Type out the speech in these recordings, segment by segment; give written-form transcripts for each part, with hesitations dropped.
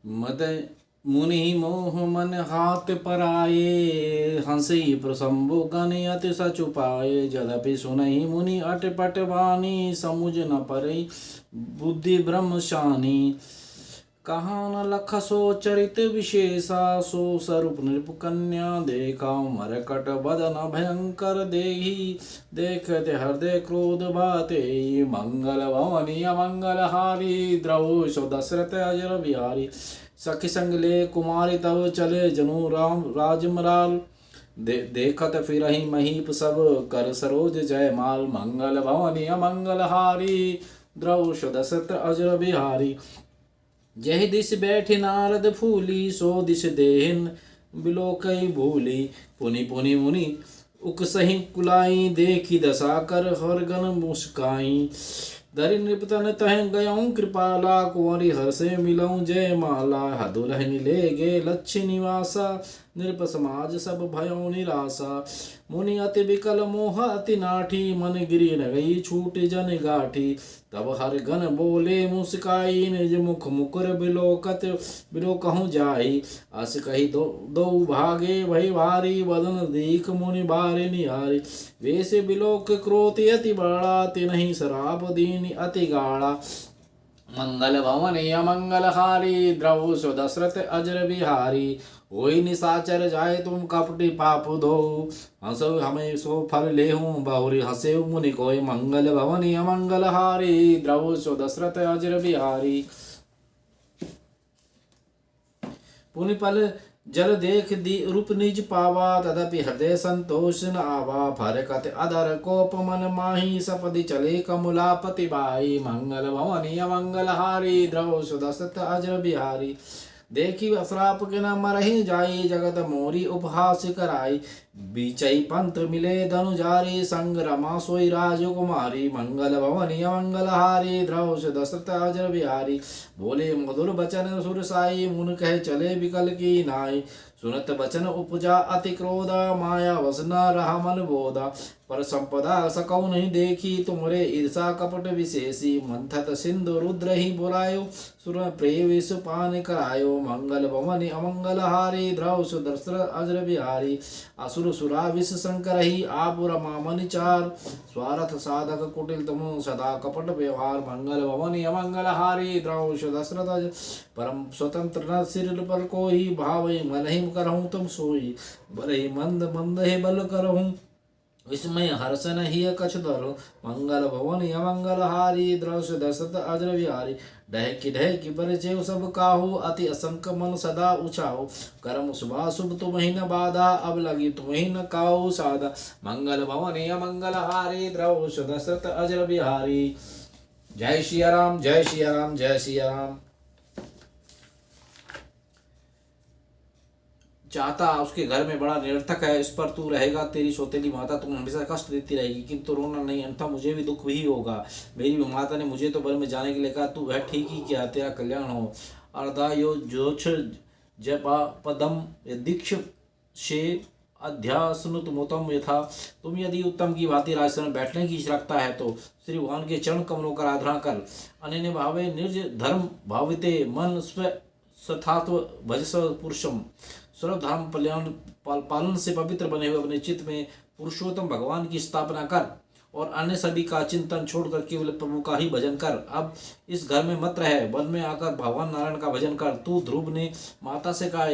मद मुनि मोह मन हाथ पराये, हंसी प्रसंबु गण अति सचुपाये। जदपि सुनहि मुनि अटपट वाणी, समुझ न परई बुद्धि ब्रह्म शानी। कहाँ न लख सो चरित विशेषा, सो स्वरूप नृप कन्या देखा। मरकट बदन भयंकर देही, देखते हृदय क्रोध बाते। मंगल भवनी अमंगल हारी, द्रवुष दशरथ अजर बिहारी। सखी संग ले कुमारी तब चले, जनु राम राजमराल। देखत फिरहि महीप सब, कर सरोज जयमाल। मंगल भवनी अमंगल हारी, द्रवुष दशरथ अजर बिहारी। जहि दिश बैठि नारद फूली, सो दिश देहिन बिलोकई भूली। पुनि पुनि मुनि उकसहि कुलाई, देखी दशा कर हरगन मुस्काई। धरि नृपतन तह गयऊँ कृपाला, कुंवरी हर्षे मिलऊँ जय माला। हदुलहि ले गे लक्ष्य निवासा, नृप समाज सब भयऊँ निराशा। मुनि अति विकल मोह अति नाठी, मन गिरी न गई छूट जन गाठी। तब हर गण बोले मुस्काई, निज मुख मुकुर बिलोकत बिलोकहु जाई। अस कही दो भागे भई भारी, बदन देख मुनि बारे निहारी। वेश बिलोक क्रोध अति बड़ा, तिन्हि शराप दीन अति गाढ़ा। मंगल भवन अमंगल हारी, द्रवुष दशरथ अजर बिहारी। होई निशाचर जाए तुम कपटी पाप धो, हंसो हमें सो फल लेहूं बहुरी हंसे मुनि कोई। मंगल भवन अमंगल हारी, द्रवुष दशरथ अजर बिहारी। पुनि पल जल देख दी रूप निज पावा, तदपि हृदय संतोष न आवा। फरकत अधर कोप मन माही, सपदि चले कमुलापति बाई। मंगल भवनी अमंगल हारी, द्रवुष दशरथ अजर बिहारी। देखी श्राप के न मरहि जाई, जगत मोरी उपहास कराई। बीचई पंथ मिले धनुजारी, संग रमा सोई राजकुमारी। मंगल भवनी अमंगल हारी, द्रवुष दशरथ अजर बिहारी। बोले मधुर बचन सुर साई, मुन कहे चले विकल की नाई। सुनत बचन उपजा अति क्रोधा, माया वस न रहा मन बोधा। पर संपदा सकौ नहीं देखी, तुमरे ईर्षा कपट विशेषी। मंथत सिंधु रुद्र ही बुलायो, सुर प्रिय विष पान करायो। मंगल भवन अमंगल हारी, द्रवुष दशरथ अजर बिहारी। असुर सुरा विष शंकर ही, आप रमा मन चार। स्वार्थ साधक कुटिल तुम, सदा कपट व्यवहार। मंगल भवन अमंगल हारी, द्रवुष दशरथ अजर। परम स्वतंत्र न सिर पर कोई, भाव मन ही करहूँ तुम सोई। बलहि मंद मंद ही बल करहूँ, विस्मय हर्षन ही कछ धरो। मंगल भवन अमंगल हारी, द्रवुष दशरथ अजर बिहारी। ढहकी परिचय सब काहू, अति असंक मन सदा उछाओ। कर्म शुभा शुभ तुम ही न बाधा, अब लगी तुम ही न काऊ साधा। मंगल भवन अमंगल हारी, द्रवुष दशरथ अजर बिहारी। जय सिया राम, जय सिया राम, जय सिया राम। चाहता उसके घर में बड़ा निरर्थक है, इस पर तू रहेगा, तेरी सौतेली माता तुम्हें हमेशा कष्ट देती रहेगी, किंतु रोना नहीं, अन्यथा मुझे भी दुख ही होगा। मेरी माता ने मुझे तो वन में जाने के लिए कहा, तू वह ठीक ही किया, तेरा कल्याण हो। अर्धा यो जोछ जपदम दीक्ष से अध्यासनुत मोतम यथा। तुम यदि उत्तम की भांति राजस्थान में बैठने की इच्छा रखता है, तो श्री भगवान के चरण कमलों का आराधना कर। अनन्य भावे निर्ज धर्म भाविते, मन स्व सथात्व भजस पुरुषम। सर्व धर्म पालन से पवित्र बने हुए अपने चित्त में पुरुषोत्तम भगवान की स्थापना कर, और अन्य सभी का चिंतन छोड़कर केवल प्रभु का ही भजन कर। अब इस घर में मत रह, वन में आकर भगवान नारायण का भजन कर। तू ध्रुव ने माता से कहा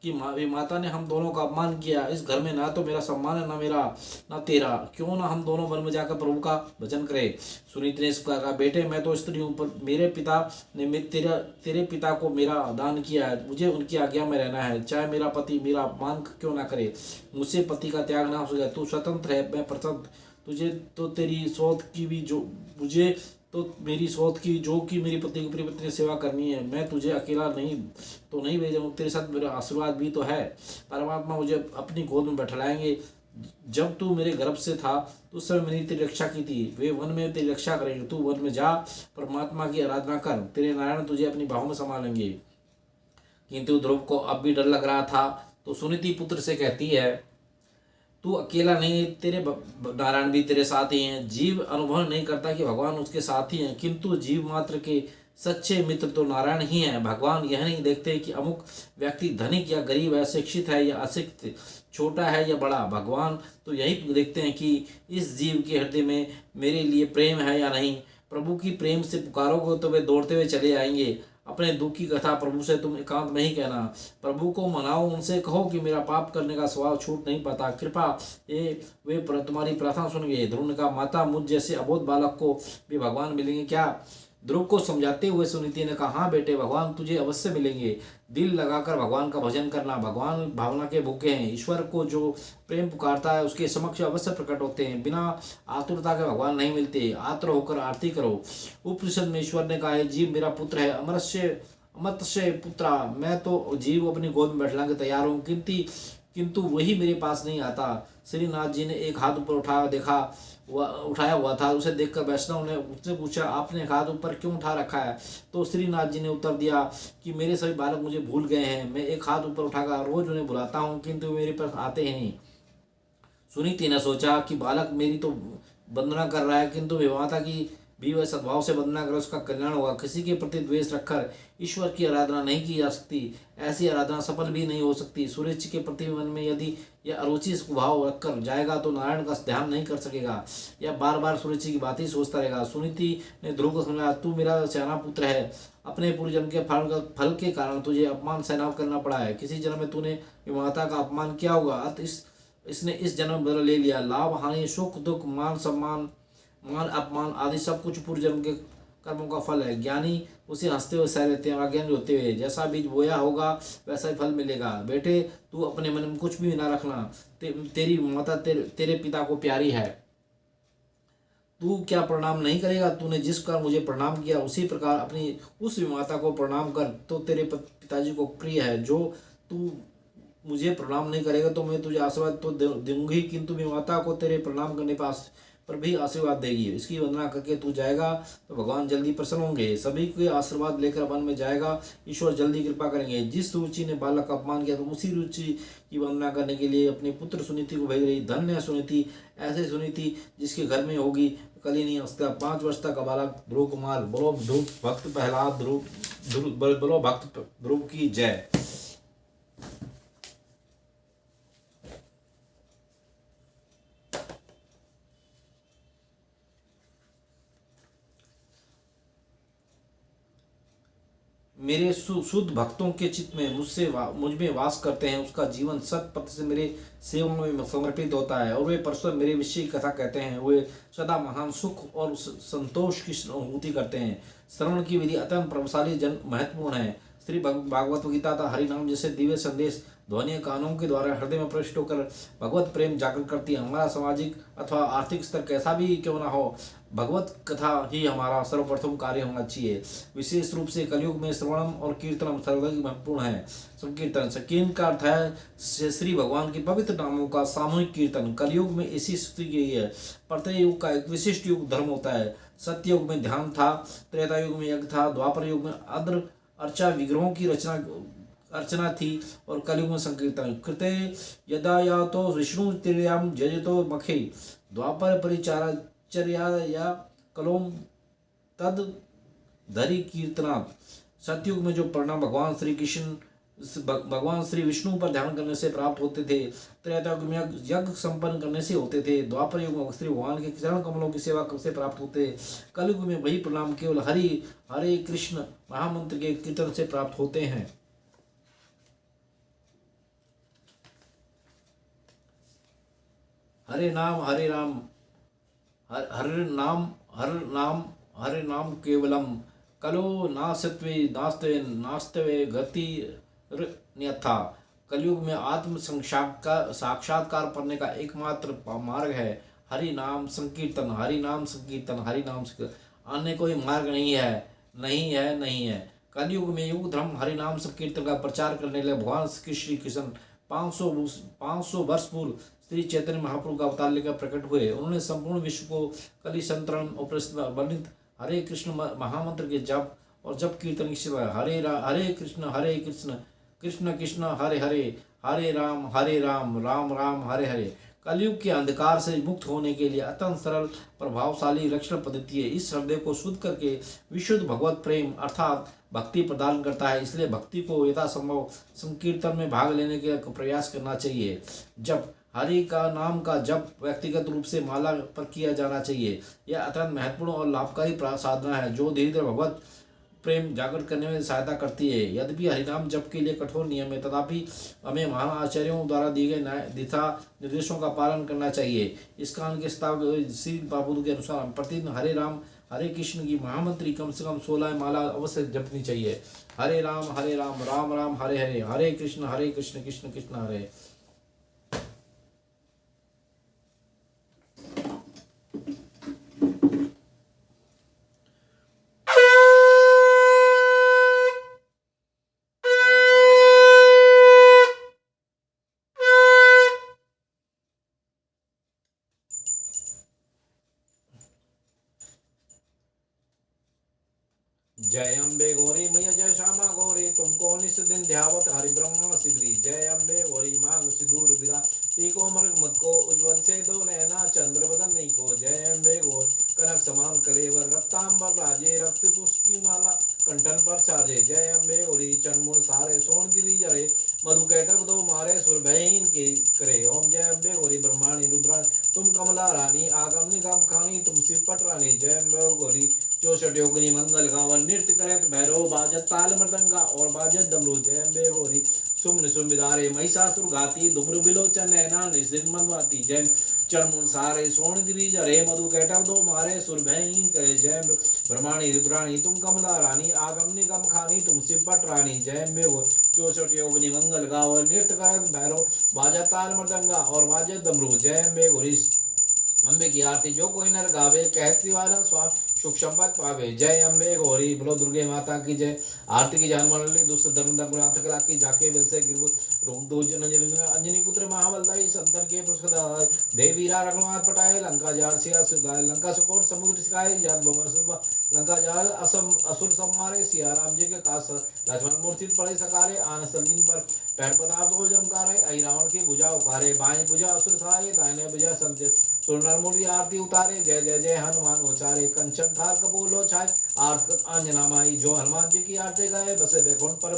कि माता ने हम दोनों का अपमान किया, इस घर में ना तो मेरा सम्मान है, ना मेरा ना तेरा, क्यों ना हम दोनों वन में जाकर प्रभु का भजन करें। सुनीत ने इसका कहा, बेटे मैं तो स्त्री हूँ, पर मेरे पिता ने तेरे पिता को मेरा दान किया है, मुझे उनकी आज्ञा में रहना है, चाहे मेरा पति मेरा अपमान क्यों ना करे। मुझसे पति का त्याग ना हो सके, तू स्वतंत्र है, मैं प्रसन्न। तुझे तो तेरी सौत की भी जो मुझे तो मेरी सौत की जो कि मेरी पति की प्रिय पत्नी सेवा करनी है। मैं तुझे अकेला नहीं भेजूँ, तेरे साथ मेरा आशीर्वाद भी तो है। परमात्मा मुझे अपनी गोद में बैठलाएंगे। जब तू मेरे गर्भ से था तो उस समय मैंने तेरी रक्षा की थी, वे वन में तेरी रक्षा करेंगे। तू वन में जा, परमात्मा की आराधना कर, तेरे नारायण तुझे अपनी बाहों में संभालेंगे। किंतु ध्रुव को अब भी डर लग रहा था, तो सुनीति पुत्र से कहती है, तू अकेला नहीं, तेरे नारायण भी तेरे साथ ही हैं। जीव अनुभव नहीं करता कि भगवान उसके साथ ही हैं, किंतु जीव मात्र के सच्चे मित्र तो नारायण ही हैं। भगवान यह नहीं देखते कि अमुक व्यक्ति धनिक या गरीब है, शिक्षित है या अशिक्षित, छोटा है या बड़ा। भगवान तो यही देखते हैं कि इस जीव के हृदय में मेरे लिए प्रेम है या नहीं। प्रभु की प्रेम से पुकारोगे तो वे दौड़ते हुए चले आएंगे। अपने दुख की कथा प्रभु से तुम एकांत में ही कहना। प्रभु को मनाओ, उनसे कहो कि मेरा पाप करने का स्वभाव छूट नहीं पाता, कृपा ये वे तुम्हारी प्रार्थना सुनेंगे। ध्रुव ने कहा, माता मुझ जैसे अबोध बालक को भी भगवान मिलेंगे क्या? ध्रुव को समझाते हुए सुनीति ने कहा, हाँ बेटे, भगवान तुझे अवश्य मिलेंगे। दिल लगाकर भगवान का भजन करना। भगवान भावना के भूखे हैं। ईश्वर को जो प्रेम पुकारता है उसके समक्ष अवश्य प्रकट होते हैं। बिना आतुरता के भगवान नहीं मिलते। आतुर होकर आरती करो। उपनिषद में ईश्वर ने कहा है, जीव मेरा पुत्र है, अमर्त्य पुत्रा। मैं तो जीव को अपनी गोद में बैठने के तैयार हूँ, किंतु वही मेरे पास नहीं आता। श्रीनाथ जी ने एक हाथ ऊपर उठाया हुआ था। उसे देखकर वैष्णव ने उससे पूछा, आपने हाथ ऊपर क्यों उठा रखा है? तो श्रीनाथ जी ने उत्तर दिया कि मेरे सभी बालक मुझे भूल गए हैं। मैं एक हाथ ऊपर उठाकर रोज उन्हें बुलाता हूँ, किंतु मेरे पास आते ही नहीं। सुनीति ने सोचा कि बालक मेरी तो वंदना कर रहा है, किंतु विवाहता की भी वह सद्भाव से वंदना करे, उसका कल्याण होगा। किसी के प्रति द्वेष रखकर ईश्वर की आराधना नहीं की जा सकती। ऐसी आराधना सफल भी नहीं हो सकती। सूर्य के प्रति मन में यदि यह अरुचि भाव रखकर जाएगा तो नारायण का ध्यान नहीं कर सकेगा। यह बार बार सूर्य की बात ही सोचता रहेगा। सुनीति ने ध्रुव को समझाया, तू मेरा सेना पुत्र है। अपने पूर्व जन्म के फल के कारण तुझे अपमान सहना करना पड़ा है। किसी जन्म में तूने माता का अपमान किया होगा, अतः इसने इस जन्म में बदला ले लिया। लाभ हानि, सुख दुख, मान सम्मान, मान अपमान आदि सब कुछ पूर्व जन्म के कर्मों का फल है। ज्ञानी उसे हंसते हुए सह लेते हैं, अज्ञानी होते हुए। जैसा बीज बोया होगा वैसा ही फल मिलेगा। बेटे, तू अपने मन में कुछ भी ना रखना। तेरी माता तेरे पिता को प्यारी है। तू क्या प्रणाम नहीं करेगा? तूने जिस प्रकार मुझे प्रणाम किया उसी प्रकार अपनी उस माता को प्रणाम कर, तो तेरे पिताजी को प्रिय है। जो तू मुझे प्रणाम नहीं करेगा तो मैं तुझे आशीर्वाद तो दूंगी, किंतु माता को तेरे प्रणाम करने पर भी आशीर्वाद देगी। इसकी वंदना करके तू जाएगा तो भगवान जल्दी प्रसन्न होंगे। सभी के आशीर्वाद लेकर वन में जाएगा, ईश्वर जल्दी कृपा करेंगे। जिस रुचि ने बालक का अपमान किया तो उसी रुचि की वंदना करने के लिए अपने पुत्र सुनीति को भेज रही। धन्य है सुनीति, ऐसे सुनीति जिसके घर में होगी कलिनी अवस्था। 5 वर्ष तक का बालक ध्रुव कुमार। बोलो ध्रुव भक्त प्रहलाद बोलो भक्त ध्रुव की जय। मेरे शुद्ध भक्तों के चित्त में मुझ में वास करते हैं, उसका जीवन शत प्रतिशत मेरे सेवा में समर्पित होता है, और वे परस्पर मेरे विषय की कथा कहते हैं। वे सदा महान सुख और संतोष की अनुभूति करते हैं। श्रवण की विधि अत्यंत प्रभावशाली जन महत्वपूर्ण है। श्री भागवत गीता था हरि नाम जैसे दिव्य संदेश ध्वनि कानों के द्वारा हृदय में प्रविष्ट होकर भगवत प्रेम जागृत करती है। हमारा सामाजिक अथवा आर्थिक स्तर कैसा भी क्यों ना हो, भगवत कथा ही हमारा सर्वप्रथम कार्य होना चाहिए। विशेष रूप से कलयुग में श्रवणम और कीर्तनम सर्वाधिक महत्वपूर्ण है। संकीर्तन का अर्थ है श्री भगवान के पवित्र नामों का सामूहिक कीर्तन। कलयुग में इसी स्तुति की है। प्रत्येक युग का एक विशिष्ट युग धर्म होता है। सत्य युग में ध्यान था, त्रेता युग में यज्ञ था, द्वापर युग में अद्र अर्चा विग्रहों की अर्चना थी, और कलयुग में संकीर्तन। कृते यदा या तो विष्णु तिर्याम जजतो मखे द्वापर परिचारचर्या या कलोम तद धरि कीर्तनात्। सतयुग में जो परिणाम भगवान श्री विष्णु पर ध्यान करने से प्राप्त होते थे, त्रेता युग में यज्ञ संपन्न करने से होते थे, द्वापर युग में श्री भगवान के चरण कमलों की सेवा से प्राप्त होते, कलयुग में वही परिणाम केवल हरे कृष्ण महामंत्र के कीर्तन से प्राप्त होते हैं। हरे नाम हरे नाम केवलम कलो नास्तवे गति न्यथा। कलयुग में आत्म साक्षात्कार करने का एकमात्र मार्ग है हरि नाम संकीर्तन। हरि नाम संकीर्तन, अन्य कोई मार्ग नहीं है। कलयुग में युग धर्म हरि नाम संकीर्तन का प्रचार करने के लिए भगवान श्री कृष्ण 500 वर्ष पूर्व श्री चैतन्य महाप्रभु का अवतार लेकर प्रकट हुए। उन्होंने संपूर्ण विश्व को कलि संतरण और वर्णित हरे कृष्ण महामंत्र के जप और जप कीर्तन की सेवा। हरे कृष्ण कृष्ण कृष्ण हरे हरे, हरे राम राम राम हरे हरे। कलयुग के अंधकार से मुक्त होने के लिए अत्यंत सरल प्रभावशाली रक्षण पद्धति है। इस हृदय को शुद्ध करके विशुद्ध भगवत प्रेम अर्थात भक्ति प्रदान करता है। इसलिए भक्ति को यथासंभव संकीर्तन में भाग लेने के प्रयास करना चाहिए। जब हरि का नाम का जप व्यक्तिगत रूप से माला पर किया जाना चाहिए। यह अत्यंत महत्वपूर्ण और लाभकारी साधना है जो धीरे धीरे भगवत प्रेम जागृत करने में सहायता करती है। यद्यपि हरिनाम जप के लिए कठोर नियम है, तथापि हमें महान आचार्यों द्वारा दिए गए दिशा निर्देशों का पालन करना चाहिए। इस कान के श्री प्रभुपाद के अनुसार प्रतिदिन हरे राम हरे कृष्ण की महामंत्री कम से कम 16 माला अवश्य जपनी चाहिए। हरे राम राम राम हरे हरे, हरे कृष्ण कृष्ण कृष्ण हरे। जय अम्बे गौरी मैया जय श्यामा गौरी, तुमको निस दिन ध्यावत हरि ब्रह्मा सिद्धि। जय अम्बे गौरी मांग सिंदूर बिरा, कोमल मत को उज्ज्वल से दो नैना चंद्र बदन नहीं को। जय अम्बे गौर कनक समान कलेवर रक्तांबर राजे, रक्त तुष्टि माला कंठन पर छाजे। जय अम्बे गौरी चंडमुण सारे सोन गिरी जरे, मधु कैटक दो मारे सुर बहन के करे। ओम जय अम्बे गौरी ब्रह्माणी रुद्राणी, तुम कमला रानी आगम निगम खानी, तुम सिपट रानी। जय अम्बे गौरी 64 योगिनी मंगल गावन, नृत्य करत भैरव बाजत ताल मृदंगा और बाजत डमरू। जय अम्बे गौरी सुम्न सुमिदारे महिषासुर घाती, धुम्र बिलोचन नैना निश्चित मनवाती। जय चरणमुन सारे सोन गिरिज रे, मधु कैटव दो मारे सुर बहन करे। जय ब्रह्माणी रुद्राणी तुम कमला रानी आगम निगम खानी, तुम सिपट रानी। जय अम्बे गौरी 64 योगिनी मंगल गावन, नृत्य करत भैरव बाजत ताल मृदंगा और बाजत डमरू। जय अम्बे गौरी अम्बे की आरती जो कोई नर गावे, कहती वाला स्वामी सुख संपत पावे। जय अम्बे गौरी बोलो दुर्गे माता की जय। आरती की जान मंडली दुष्ट धर्म गुणाथ कला की, जाके बिल से गिर रोग दो अंजनी पुत्र महाबलदाई संतन के पुष्पदाय। देवीरा रघुनाथ पटाए लंका जार सिया सुधाय, लंका सुकोट समुद्र सिखाए जात भवन सुबह। लंका जार असम असुर संहारे, सिया राम जी के कास लक्ष्मण मूर्ति पड़े सकारे। आन सलजिन पर पैर पदार्थ हो जमकारे, आई रावण की भुजा उकारे। बाएं भुजा असुर सहारे, दाहिने भुजा संजय सुरनर मूर्ति आरती उतारे। जय जय जय हनुमान उचारे, कंचन थार कपोलो छाए। आरत अंजना माई जो हनुमान जी की आरती गाए, बसे बैकुंठ पर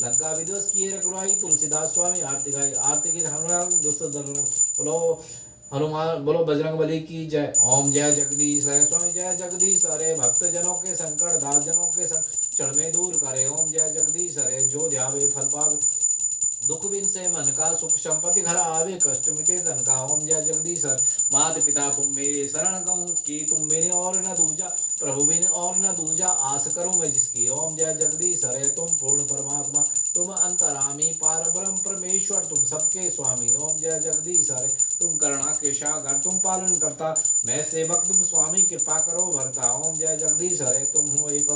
लंका विध्वंस किए रघुराई। तुलसीदास स्वामी आरती गाई, आरती की हनुमान दुष्ट बोलो हनुमान बोलो बजरंग बली की जय। ओम जय जगदीश हरे स्वामी जय जगदीश हरे, भक्त जनों के संकट दास जनों के क्षण में दूर करे। ओम जय जगदीश हरे, जो ध्यावे फल पावे, दुख बिन से मन का सुख संपत्ति घर आवे, कष्ट मिटे तन का। ओम जय जगदीश मात पिता तुम मेरे शरण कहूँ, कि तुम मेरे और न दूजा, प्रभु बिन और न दूजा, आस करूँ मैं जिसकी। ओम जय जगदीश हरे, तुम पूर्ण परमात्मा तुम अंतरामी, पार ब्रह्म परमेश्वर तुम सबके स्वामी। ओम जय जगदीश हरे, तुम करुणा के सागर तुम पालन करता, मैं सेवक तुम स्वामी कृपा करो भरता। ओम जय जगदीश हरे, तुम हो एक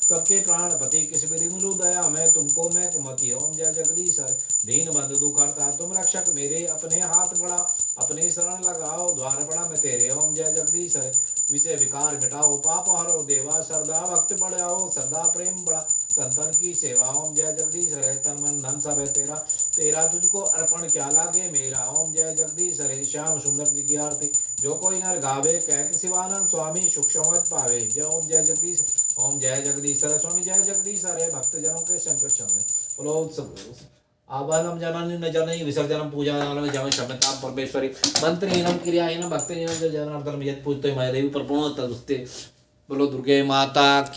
सबके प्राणपति, किस विधि मिलू दया मैं तुमको मैं कुमति। ओम जय जगदीश हरे, दीन बंधु दुखहरता तुम रक्षक मेरे, अपने हाथ बड़ा अपने शरण लगाओ, द्वार बड़ा मैं तेरे। ओम जय जगदीश हरे, विषय विकार मिटाओ, पाप हरो देवा, श्रद्धा भक्त बढ़ाओ, श्रद्धा प्रेम बड़ा संतन की सेवा। ओम जय जगदीश हरे, तन मन धन सब है तेरा, तेरा तुझको अर्पण क्या लागे मेरा। ओम जय जगदीश हरे, श्याम सुंदर जी की आरती जो कोई नर गावे, कहते शिवानंद स्वामी सुख संवत पावे। जय ओम जय जगदीश, ओम जय जगदीश हरे स्वामी जय जगदीश हरे, भक्त जनों के संकट शमने। बोलो आवाहनम जननी न जननी विसर्जनम पूजानम जय क्षमता परमेश्वरी, मंत्रहीनम क्रियाहीनम भक्तिहीनम जनार्दनम यत् पूजते मय देवी प्रपूर्णतः। बोलो दुर्गे माता की।